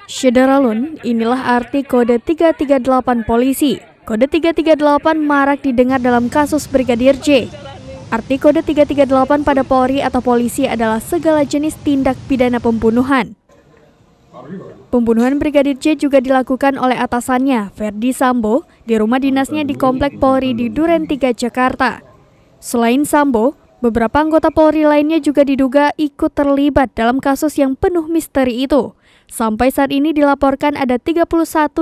Syederalun, inilah arti kode 338 polisi. Kode 338 marak didengar dalam kasus Brigadir J. Arti kode 338 pada Polri atau polisi adalah segala jenis tindak pidana pembunuhan. Pembunuhan Brigadir J juga dilakukan oleh atasannya, Ferdi Sambo, di rumah dinasnya di Komplek Polri di Duren 3, Jakarta. Selain Sambo, beberapa anggota Polri lainnya juga diduga ikut terlibat dalam kasus yang penuh misteri itu. Sampai saat ini dilaporkan ada 31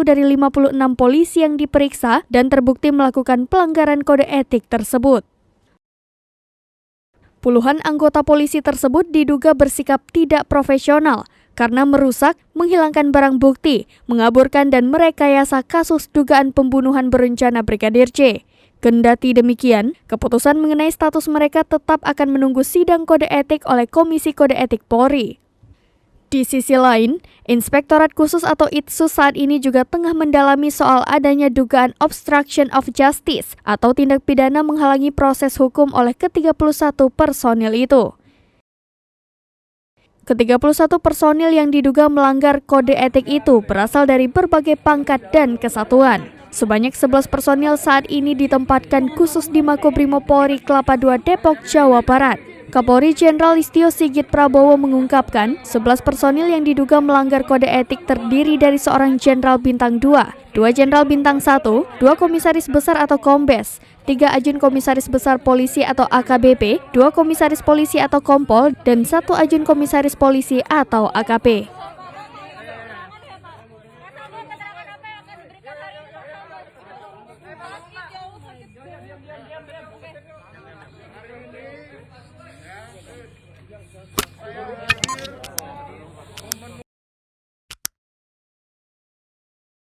dari 56 polisi yang diperiksa dan terbukti melakukan pelanggaran kode etik tersebut. Puluhan anggota polisi tersebut diduga bersikap tidak profesional karena merusak, menghilangkan barang bukti, mengaburkan dan merekayasa kasus dugaan pembunuhan berencana Brigadir J. Kendati demikian, keputusan mengenai status mereka tetap akan menunggu sidang kode etik oleh Komisi Kode Etik Polri. Di sisi lain, Inspektorat Khusus atau ITSUS saat ini juga tengah mendalami soal adanya dugaan obstruction of justice atau tindak pidana menghalangi proses hukum oleh ke-31 personil itu. Ke-31 personil yang diduga melanggar kode etik itu berasal dari berbagai pangkat dan kesatuan. Sebanyak 11 personil saat ini ditempatkan khusus di Makobrimob Polri Kelapa II Depok, Jawa Barat. Kapolri Jenderal Listio Sigit Prabowo mengungkapkan 11 personil yang diduga melanggar kode etik terdiri dari seorang Jenderal Bintang 2, 2 Jenderal Bintang 1, 2 Komisaris Besar atau Kombes, 3 Ajun Komisaris Besar Polisi atau AKBP, 2 Komisaris Polisi atau Kompol, dan 1 Ajun Komisaris Polisi atau AKP.